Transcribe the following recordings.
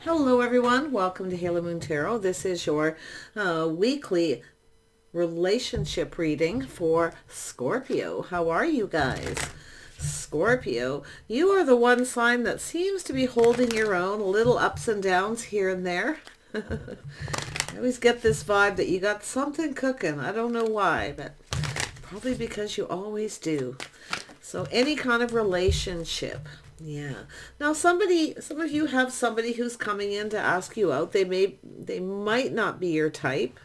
Hello everyone, welcome to Halo Moon Tarot. This is your weekly relationship reading for Scorpio. How are you guys? Scorpio, you are the one sign that seems to be holding your own, little ups and downs here and there. I always get this vibe that you got something cooking. I don't know why, but probably because you always do. So any kind of relationship. Yeah. Now some of you have somebody who's coming in to ask you out. They might not be your type.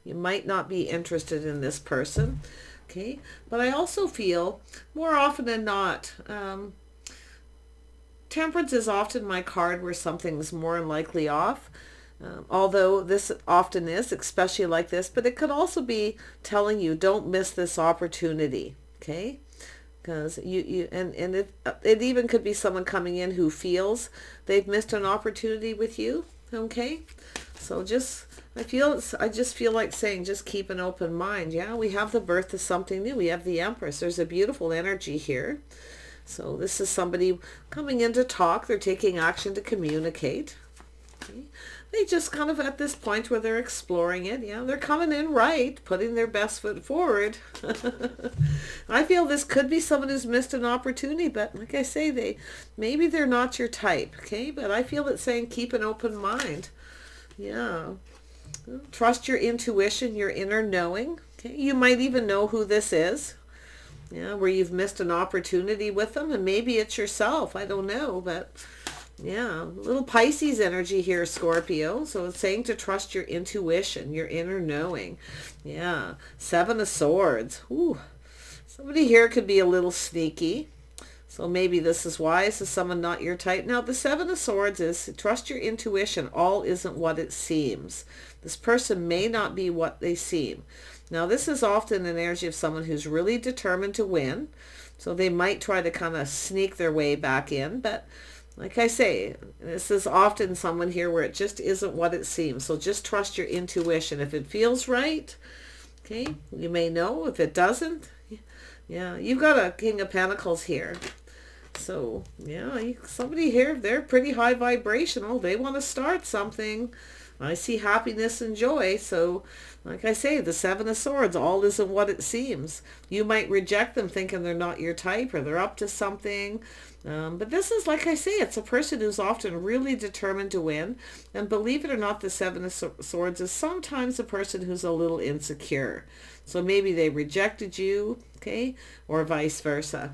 You might not be interested in this person. Okay. But I also feel more often than not, temperance is often my card where something's more than likely off. Although this often is, especially like this, but it could also be telling you don't miss this opportunity. Okay. Because it even could be someone coming in who feels they've missed an opportunity with you. Okay, so I just feel like saying just keep an open mind. Yeah, we have the birth of something new. We have the Empress. There's a beautiful energy here. So this is somebody coming in to talk. They're taking action to communicate. Okay. They just kind of at this point where they're exploring it. Yeah, they're coming in right, putting their best foot forward. I feel this could be someone who's missed an opportunity, but like I say, maybe they're not your type. Okay, but I feel it's saying keep an open mind. Yeah, trust your intuition, your inner knowing. Okay, you might even know who this is. Yeah, where you've missed an opportunity with them, and maybe it's yourself. I don't know, but. Yeah, a little Pisces energy here, Scorpio. So it's saying to trust your intuition, your inner knowing. Yeah, Seven of Swords. Ooh, somebody here could be a little sneaky. So maybe this is why. This is someone not your type. Now, the Seven of Swords is trust your intuition. All isn't what it seems. This person may not be what they seem. Now, this is often an energy of someone who's really determined to win. So they might try to kind of sneak their way back in, but like I say, this is often someone here where it just isn't what it seems. So just trust your intuition. If it feels right, okay, you may know. If it doesn't, yeah, you've got a King of Pentacles here. So, yeah, somebody here, they're pretty high vibrational. They want to start something. I see happiness and joy. So, like I say, the Seven of Swords, all isn't what it seems. You might reject them thinking they're not your type or they're up to something. But this is, like I say, it's a person who's often really determined to win. And believe it or not, the Seven of Swords is sometimes a person who's a little insecure. So maybe they rejected you, okay, or vice versa.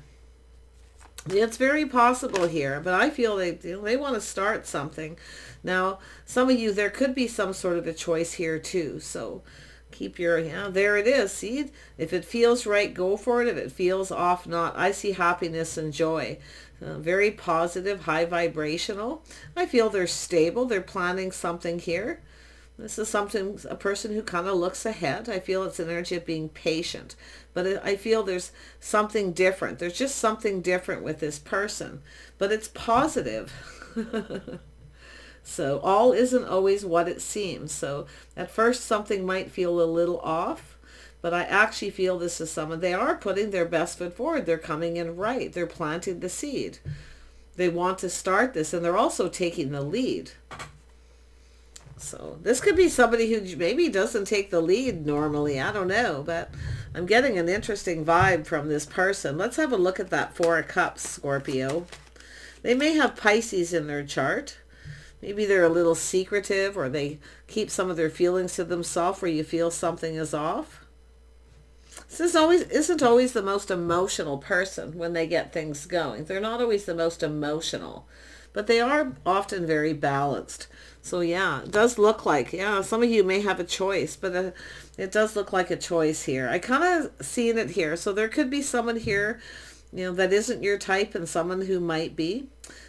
It's very possible here, but I feel they want to start something. Now, some of you, there could be some sort of a choice here too. So keep your, yeah, there it is. See, if it feels right, go for it. If it feels off, not. I see happiness and joy. Very positive, high vibrational. I feel they're stable. They're planning something here. This is a person who kind of looks ahead. I feel it's an energy of being patient. But I feel there's something different. There's just something different with this person. But it's positive. So all isn't always what it seems. So at first something might feel a little off. But I actually feel this is someone, they are putting their best foot forward. They're coming in right. They're planting the seed. They want to start this. And they're also taking the lead. So this could be somebody who maybe doesn't take the lead normally. I don't know, but I'm getting an interesting vibe from this person. Let's have a look at that Four of Cups, Scorpio. They may have Pisces in their chart. Maybe they're a little secretive, or they keep some of their feelings to themselves where you feel something is off. This isn't always the most emotional person when they get things going. They're not always the most emotional, but they are often very balanced. So yeah, it does look like, yeah, some of you may have a choice, but it does look like a choice here. I kind of seen it here. So there could be someone here, that isn't your type, and someone who might be.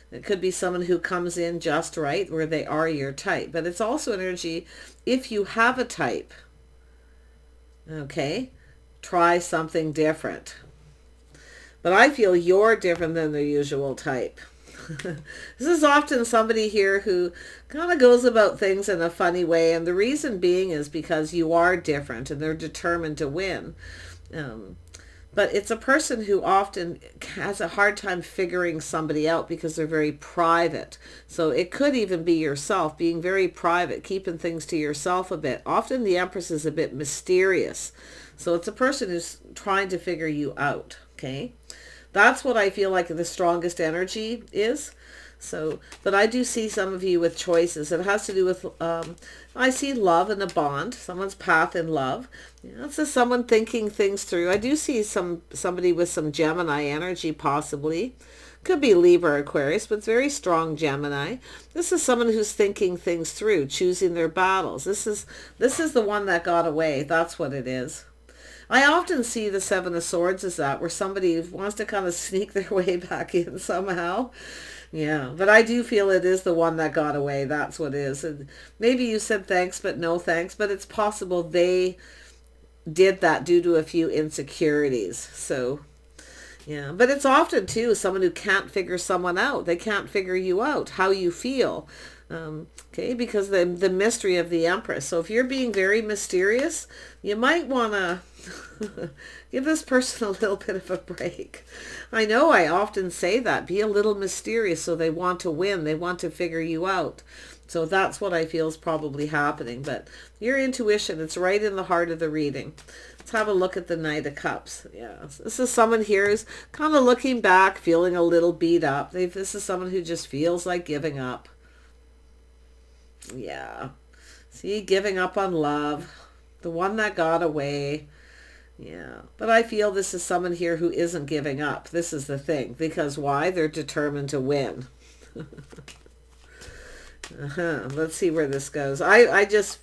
It could be someone who comes in just right where they are your type. But it's also an energy, if you have a type, okay, try something different. But I feel you're different than the usual type. This is often somebody here who kind of goes about things in a funny way. And the reason being is because you are different and they're determined to win. But it's a person who often has a hard time figuring somebody out because they're very private. So it could even be yourself being very private, keeping things to yourself a bit. Often the Empress is a bit mysterious. So it's a person who's trying to figure you out. Okay. That's what I feel like the strongest energy is. So, but I do see some of you with choices. It has to do with, I see love and a bond, someone's path in love. This is someone thinking things through. I do see somebody with some Gemini energy, possibly. Could be Libra or Aquarius, but it's very strong Gemini. This is someone who's thinking things through, choosing their battles. This is the one that got away. That's what it is. I often see the Seven of Swords as that, where somebody wants to kind of sneak their way back in somehow. Yeah, but I do feel it is the one that got away. That's what it is. And maybe you said thanks, but no thanks. But it's possible they did that due to a few insecurities. So, yeah. But it's often, too, someone who can't figure someone out. They can't figure you out, how you feel. Okay, because the mystery of the Empress. So if you're being very mysterious, you might want to give this person a little bit of a break. I know I often say that. Be a little mysterious, so they want to win. They want to figure you out. So that's what I feel is probably happening. But your intuition, it's right in the heart of the reading. Let's have a look at the Knight of Cups. Yeah, this is someone here who's kind of looking back, feeling a little beat up. This is someone who just feels like giving up. Yeah. See, giving up on love. The one that got away. Yeah. But I feel this is someone here who isn't giving up. This is the thing. Because why? They're determined to win. Let's see where this goes. I just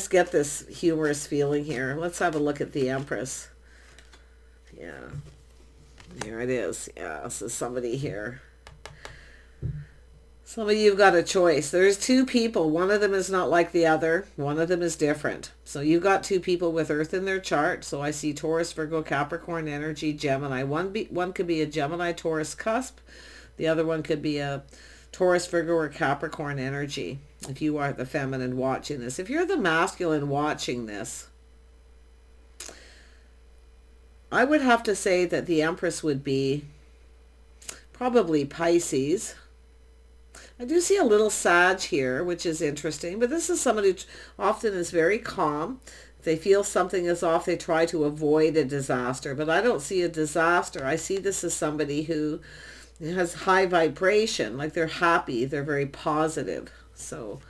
get this humorous feeling here. Let's have a look at the Empress. Yeah. Here it is. Yeah, this is somebody here. Some of you have got a choice. There's two people. One of them is not like the other. One of them is different. So you've got two people with Earth in their chart. So I see Taurus, Virgo, Capricorn energy, Gemini. One could be a Gemini, Taurus cusp. The other one could be a Taurus, Virgo, or Capricorn energy. If you are the feminine watching this. If you're the masculine watching this, I would have to say that the Empress would be probably Pisces. I do see a little Sag here, which is interesting, but this is someone who often is very calm. If they feel something is off, they try to avoid a disaster, but I don't see a disaster. I see this as somebody who has high vibration, like they're happy, they're very positive. So,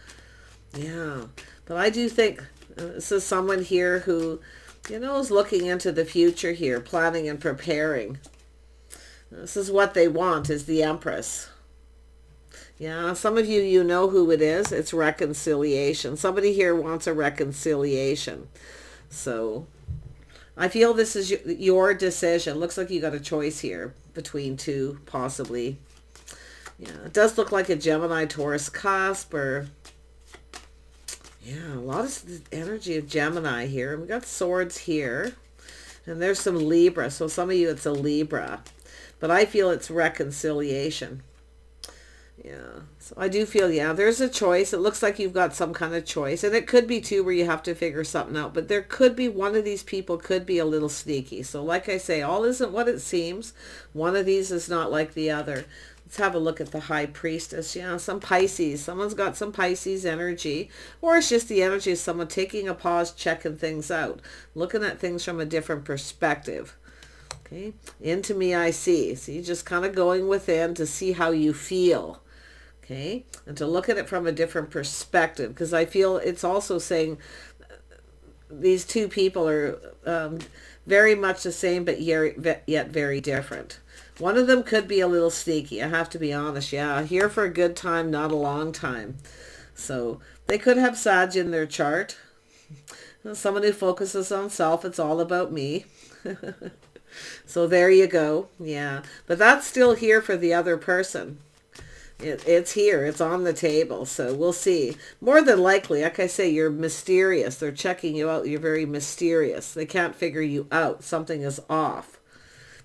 yeah, but I do think this is someone here who, you know, is looking into the future here, planning and preparing. This is what they want, is the Empress. Yeah, some of you, you know who it is. It's reconciliation. Somebody here wants a reconciliation. So I feel this is your decision. Looks like you got a choice here between two, possibly. Yeah, it does look like a Gemini, Taurus cusp, or yeah, a lot of energy of Gemini here. We got swords here, and there's some Libra. So some of you, it's a Libra, but I feel it's reconciliation. Yeah, so I do feel, yeah, there's a choice. It looks like you've got some kind of choice. And it could be, too, where you have to figure something out. But there could be, one of these people could be a little sneaky. So like I say, all isn't what it seems. One of these is not like the other. Let's have a look at the High Priestess. Yeah, some Pisces. Someone's got some Pisces energy. Or it's just the energy of someone taking a pause, checking things out. Looking at things from a different perspective. Okay, into me I see. So you're just kind of going within to see how you feel. Okay, and to look at it from a different perspective, because I feel it's also saying these two people are very much the same, but yet very different. One of them could be a little sneaky, I have to be honest. Yeah, here for a good time, not a long time. So they could have Sag in their chart. Someone who focuses on self, it's all about me. So there you go. Yeah, but that's still here for the other person. It's here. It's on the table. So we'll see. More than likely, like I say, you're mysterious. They're checking you out. You're very mysterious. They can't figure you out. Something is off.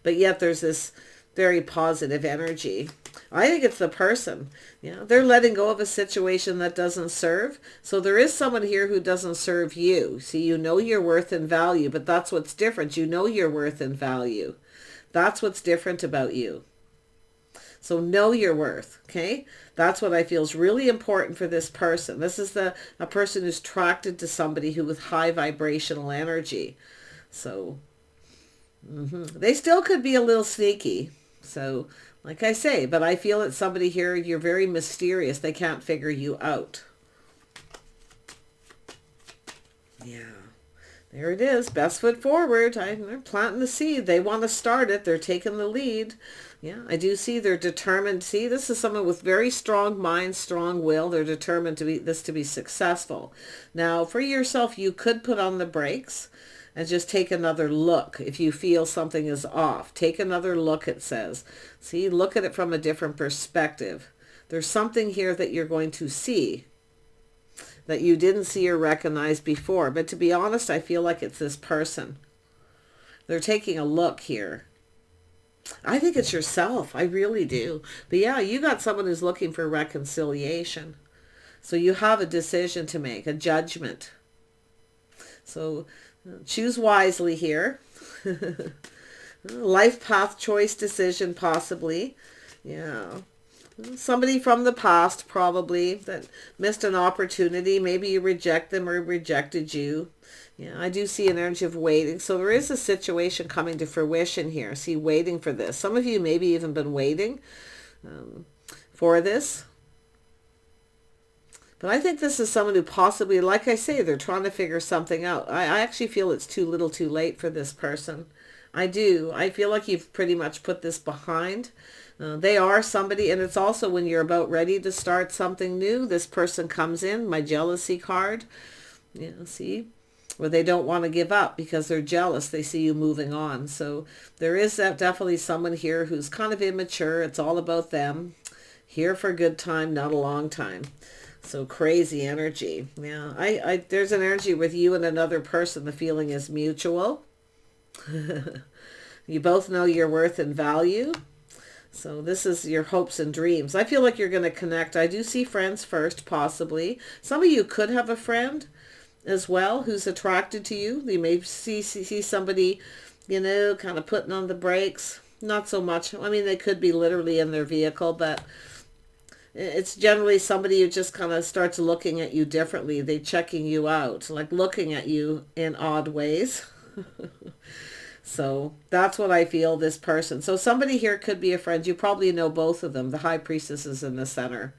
But yet there's this very positive energy. I think it's the person. Yeah, they're letting go of a situation that doesn't serve. So there is someone here who doesn't serve you. See, you know your worth and value, but that's what's different. You know your worth and value. That's what's different about you. So know your worth, okay? That's what I feel is really important for this person. This is a person who's attracted to somebody who with high vibrational energy. So they still could be a little sneaky. So like I say, but I feel that somebody here, you're very mysterious. They can't figure you out. Yeah. There it is. Best foot forward. They're planting the seed. They want to start it. They're taking the lead. Yeah, I do see they're determined. See, this is someone with very strong mind, strong will. They're determined to be successful. Now, for yourself, you could put on the brakes and just take another look. If you feel something is off, take another look, it says. See, look at it from a different perspective. There's something here that you're going to see that you didn't see or recognize before. But to be honest, I feel like it's this person. They're taking a look here. I think it's yourself. I really do. But yeah, you got someone who's looking for reconciliation. So you have a decision to make, a judgment. So choose wisely here. Life path choice decision possibly. Yeah. Somebody from the past probably that missed an opportunity. Maybe you reject them or rejected you. Yeah, I do see an energy of waiting. So there is a situation coming to fruition here. See, waiting for this. Some of you maybe even been waiting for this. But I think this is someone who possibly, like I say, they're trying to figure something out. I actually feel it's too little too late for this person. I do. I feel like you've pretty much put this behind. They are somebody, and it's also when you're about ready to start something new, this person comes in, my jealousy card. Yeah, see? Where they don't want to give up because they're jealous. They see you moving on. So there is definitely someone here who's kind of immature. It's all about them. Here for a good time, not a long time. So crazy energy. Yeah, there's an energy with you and another person. The feeling is mutual. You both know your worth and value. So this is your hopes and dreams. I feel like you're going to connect. I do see friends first, possibly. Some of you could have a friend as well who's attracted to you. You may see somebody, you know, kind of putting on the brakes. Not so much. I mean, they could be literally in their vehicle, but it's generally somebody who just kind of starts looking at you differently. They're checking you out, like looking at you in odd ways. So that's what I feel, this person. So somebody here could be a friend. You probably know both of them. The High Priestess is in the center.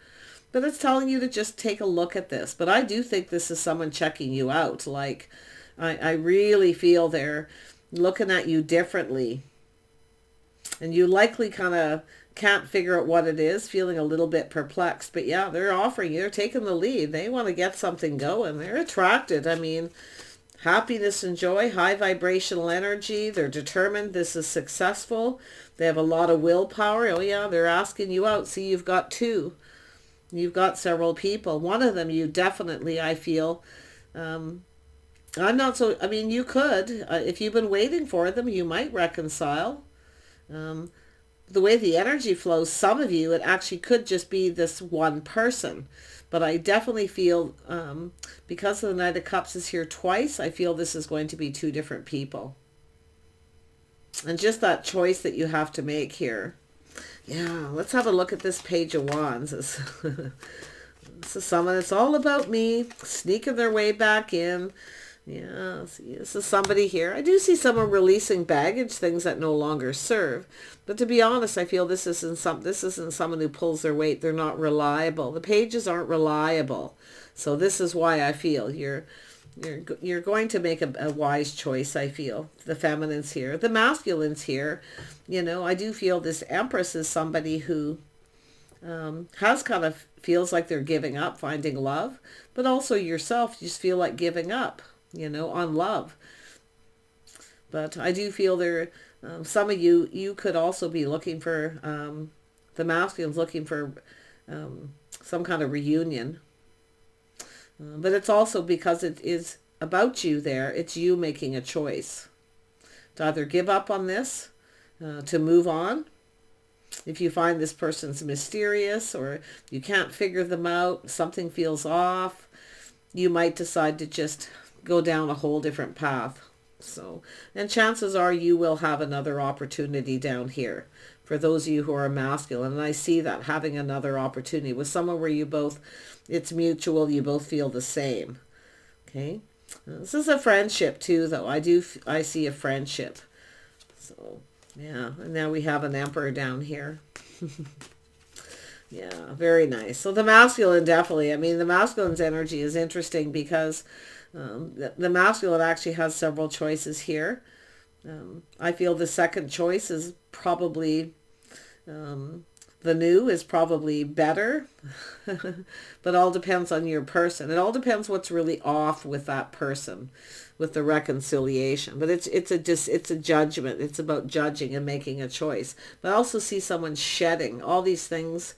But it's telling you to just take a look at this. But I do think this is someone checking you out. Like, I really feel they're looking at you differently. And you likely kind of can't figure out what it is, feeling a little bit perplexed. But yeah, they're offering you, they're taking the lead. They want to get something going. They're attracted. I mean, happiness and joy, high vibrational energy. They're determined this is successful. They have a lot of willpower. Oh yeah, they're asking you out. See, you've got two. You've got several people. One of them you definitely, I feel, I'm not so, I mean, you could, if you've been waiting for them, you might reconcile. The way the energy flows, some of you, it actually could just be this one person. But I definitely feel, because the Knight of Cups is here twice, I feel this is going to be two different people. And just that choice that you have to make here. Yeah, let's have a look at this Page of Wands. This is someone, it's all about me, sneaking their way back in. Yeah, see, this is somebody here. I do see someone releasing baggage, things that no longer serve. But to be honest, I feel this isn't someone who pulls their weight. They're not reliable. The pages aren't reliable. So this is why I feel you're going to make a wise choice, I feel. The feminine's here. The masculine's here. You know, I do feel this Empress is somebody who has kind of feels like they're giving up, finding love. But also yourself, you just feel like giving up, you know, on love. But I do feel there, some of you could also be looking for, the masculine's looking for some kind of reunion. But it's also because it is about you there. It's you making a choice to either give up on this, to move on, If you find this person's mysterious or you can't figure them out, something feels off, you might decide to just go down a whole different path. So, and chances are you will have another opportunity down here for those of you who are masculine. And I see that, having another opportunity with someone where you both, it's mutual, you both feel the same. Okay. This is a friendship too, though. I see a friendship. So, yeah. And now we have an Emperor down here. Yeah, very nice. So the masculine, definitely. I mean, the masculine's energy is interesting because the masculine actually has several choices here. I feel the second choice is probably, the new is probably better, but all depends on your person. It all depends what's really off with that person, with the reconciliation. But it's a judgment. It's about judging and making a choice. But I also see someone shedding all these things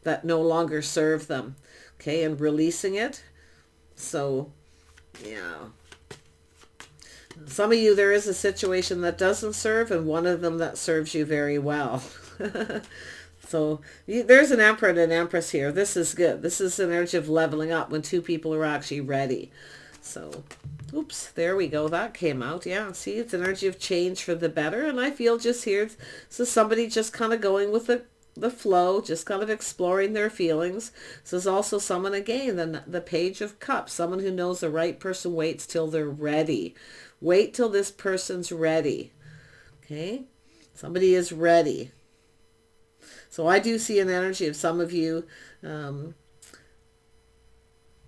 that no longer serve them, okay, and releasing it. So, yeah. Some of you, there is a situation that doesn't serve and one of them that serves you very well. So there's an Emperor and an Empress here. This is good. This is an energy of leveling up when two people are actually ready. So, oops, there we go. That came out. Yeah, see, it's an energy of change for the better. And I feel just here, so somebody just kind of going with the flow, just kind of exploring their feelings. This is also someone, again, the Page of Cups, someone who knows the right person waits till they're ready. Wait till this person's ready. Okay? Somebody is ready. So I do see an energy of some of you,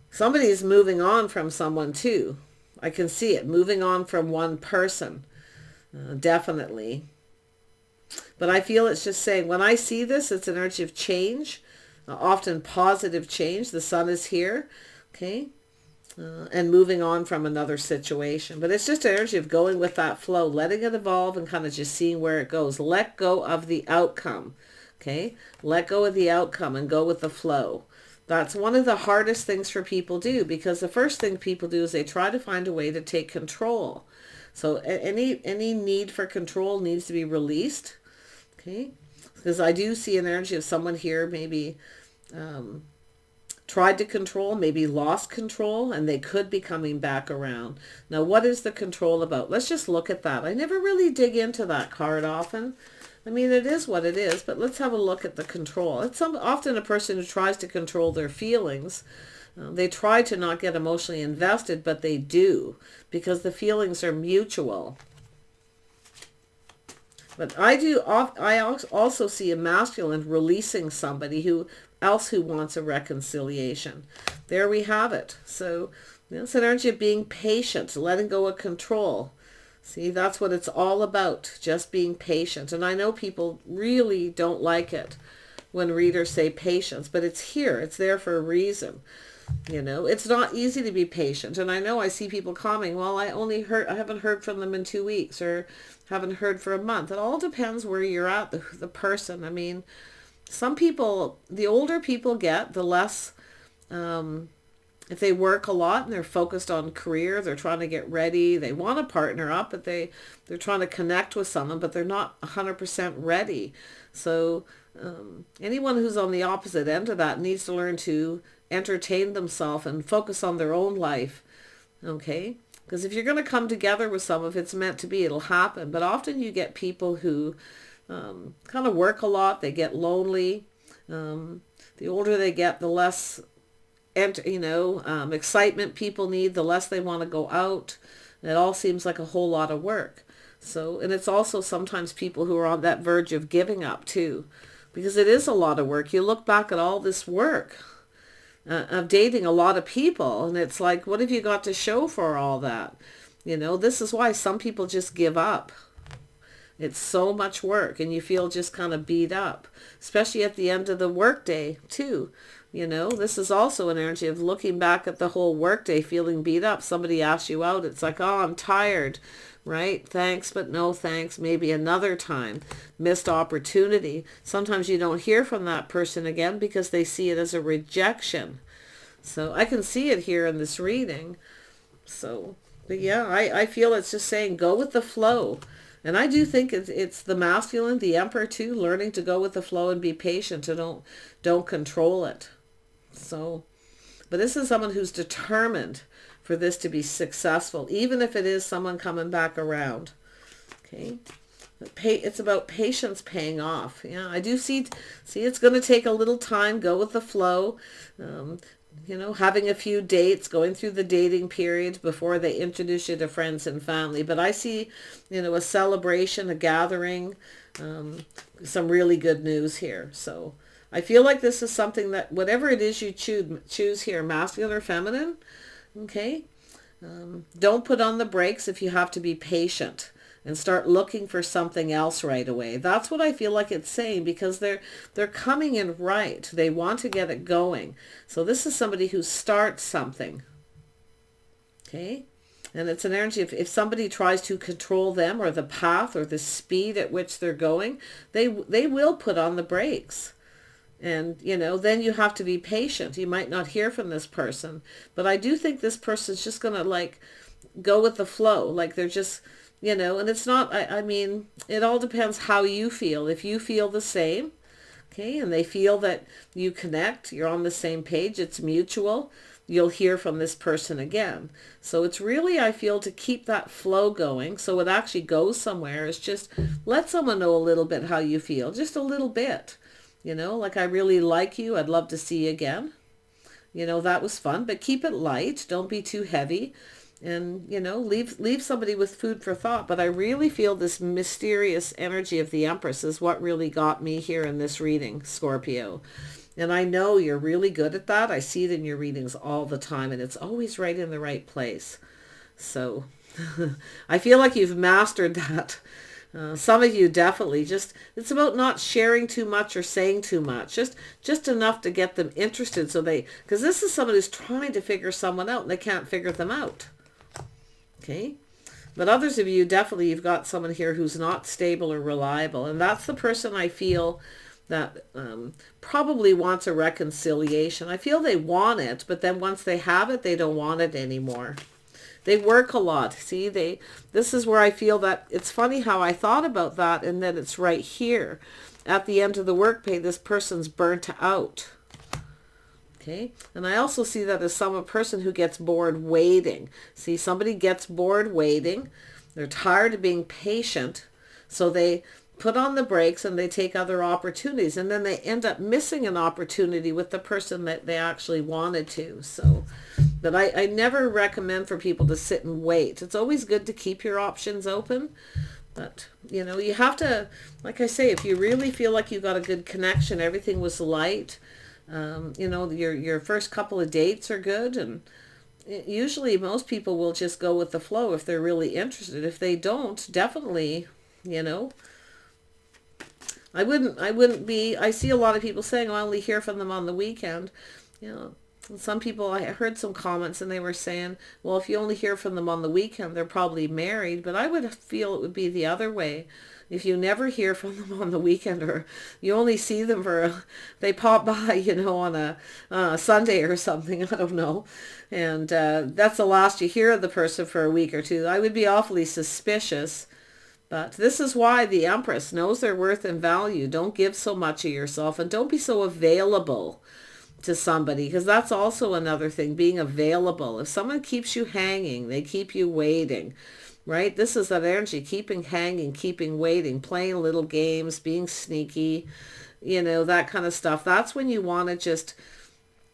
somebody is moving on from someone too. I can see it, moving on from one person, definitely. But I feel it's just saying, when I see this, it's an energy of change, often positive change. The sun is here, okay, and moving on from another situation. But it's just an energy of going with that flow, letting it evolve and kind of just seeing where it goes. Let go of the outcome, okay? Let go of the outcome and go with the flow. That's one of the hardest things for people to do, because the first thing people do is they try to find a way to take control. So any need for control needs to be released. Okay, because I do see an energy of someone here maybe tried to control, maybe lost control, and they could be coming back around. Now, what is the control about? Let's just look at that. I never really dig into that card often. I mean, it is what it is, but let's have a look at the control. It's often a person who tries to control their feelings. They try to not get emotionally invested, but they do, because the feelings are mutual. But I also see a masculine releasing somebody else who wants a reconciliation. There we have it. So it's an energy of being patient, letting go of control. See, that's what it's all about, just being patient. And I know people really don't like it when readers say patience, but it's here. It's there for a reason. You know, it's not easy to be patient. And I know I see people commenting, well, I haven't heard from them in 2 weeks, or haven't heard for a month. It all depends where you're at, the person. I mean, some people, the older people get, the less, if they work a lot and they're focused on career, they're trying to get ready, they want to partner up, but they're trying to connect with someone, but they're not 100% ready. So anyone who's on the opposite end of that needs to learn to entertain themselves and focus on their own life. Okay? Because if you're going to come together with someone, if it's meant to be, it'll happen. But often you get people who kind of work a lot. They get lonely. The older they get, the less excitement people need, the less they want to go out. And it all seems like a whole lot of work. So, and it's also sometimes people who are on that verge of giving up too, because it is a lot of work. You look back at all this work of dating a lot of people, and it's like, what have you got to show for all that? You know, this is why some people just give up. It's so much work, and you feel just kind of beat up, especially at the end of the workday too. You know, this is also an energy of looking back at the whole workday, feeling beat up. Somebody asks you out. It's like, oh, I'm tired, right? Thanks, but no thanks. Maybe another time. Missed opportunity. Sometimes you don't hear from that person again because they see it as a rejection. So I can see it here in this reading. So, but yeah, I feel it's just saying go with the flow. And I do think it's the masculine, the Emperor too, learning to go with the flow and be patient and don't control it. So, but this is someone who's determined for this to be successful, even if it is someone coming back around. Okay. It's about patience paying off. Yeah, I do see it's going to take a little time. Go with the flow. You know, having a few dates, going through the dating period before they introduce you to friends and family. But I see, you know, a celebration, a gathering, some really good news here. So I feel like this is something that whatever it is you choose here, masculine or feminine, okay, don't put on the brakes if you have to be patient and start looking for something else right away. That's what I feel like it's saying, because they're coming in right. They want to get it going. So this is somebody who starts something. Okay? And it's an energy, if somebody tries to control them or the path or the speed at which they're going, they will put on the brakes. And, you know, then you have to be patient. You might not hear from this person. But I do think this person's just going to, like, go with the flow. Like, they're just... You know, and it's not, I mean, it all depends how you feel. If you feel the same, okay, and they feel that you connect, you're on the same page, it's mutual, you'll hear from this person again. So it's really, I feel, to keep that flow going so it actually goes somewhere. It's just let someone know a little bit how you feel, just a little bit. You know, like, I really like you, I'd love to see you again. You know, that was fun, but keep it light, don't be too heavy. And, you know, leave somebody with food for thought. But I really feel this mysterious energy of the Empress is what really got me here in this reading, Scorpio. And I know you're really good at that. I see it in your readings all the time, and it's always right in the right place. So I feel like you've mastered that. Some of you definitely it's about not sharing too much or saying too much, just enough to get them interested. So because this is someone who's trying to figure someone out and they can't figure them out. Okay, but others of you, definitely you've got someone here who's not stable or reliable, and that's the person I feel that probably wants a reconciliation. I feel they want it, but then once they have it, they don't want it anymore. They work a lot. See, this is where I feel that it's funny how I thought about that, and then it's right here at the end of the workday. This person's burnt out. Okay, and I also see that as a person who gets bored waiting. See, somebody gets bored waiting. They're tired of being patient, so they put on the brakes and they take other opportunities, and then they end up missing an opportunity with the person that they actually wanted to. So, but I never recommend for people to sit and wait. It's always good to keep your options open. But, you know, you have to, like I say, if you really feel like you got a good connection, everything was light, you know, your first couple of dates are good, and usually most people will just go with the flow if they're really interested. If they don't, definitely, you know, I wouldn't be, I see a lot of people saying, oh, I only hear from them on the weekend. You know, some people, I heard some comments and they were saying, well, if you only hear from them on the weekend, they're probably married. But I would feel it would be the other way. If you never hear from them on the weekend, or you only see them they pop by, you know, on a Sunday or something, I don't know, and that's the last you hear of the person for a week or two, I would be awfully suspicious. But this is why the Empress knows their worth and value. Don't give so much of yourself, and don't be so available to somebody, because that's also another thing, being available. If someone keeps you hanging, they keep you waiting. Right? This is that energy, keeping hanging, keeping waiting, playing little games, being sneaky, you know, that kind of stuff. That's when you want to just,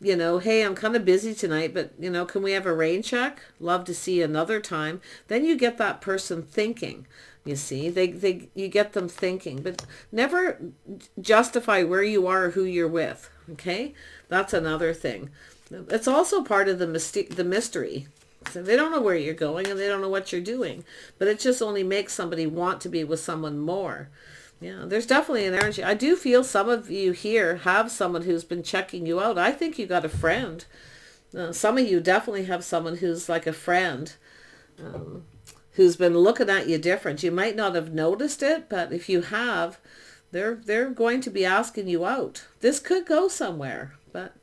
you know, hey, I'm kind of busy tonight, but, you know, can we have a rain check? Love to see you another time. Then you get that person thinking, you see. You get them thinking, but never justify where you are or who you're with, okay? That's another thing. It's also part of the mystery. So they don't know where you're going and they don't know what you're doing, but it just only makes somebody want to be with someone more. Yeah, there's definitely an energy. I do feel some of you here have someone who's been checking you out. I think you got a friend. Some of you definitely have someone who's like a friend, who's been looking at you different. You might not have noticed it, but if you have, they're going to be asking you out. This could go somewhere, but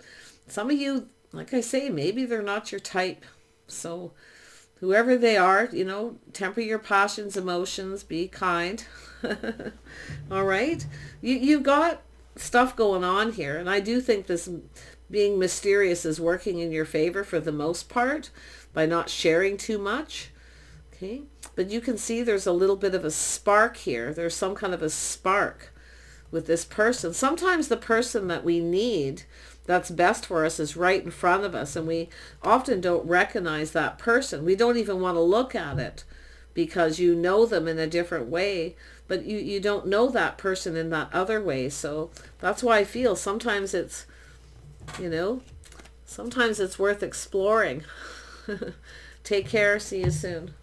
some of you, like I say, maybe they're not your type. So, whoever they are, you know, temper your passions, emotions, be kind. All right. You've got stuff going on here. And I do think this being mysterious is working in your favor for the most part by not sharing too much. Okay. But you can see there's a little bit of a spark here. There's some kind of a spark with this person. Sometimes the person that we need that's best for us is right in front of us, and we often don't recognize that person. We don't even want to look at it because you know them in a different way, but you don't know that person in that other way. So that's why I feel sometimes it's, you know, sometimes it's worth exploring. Take care. See you soon.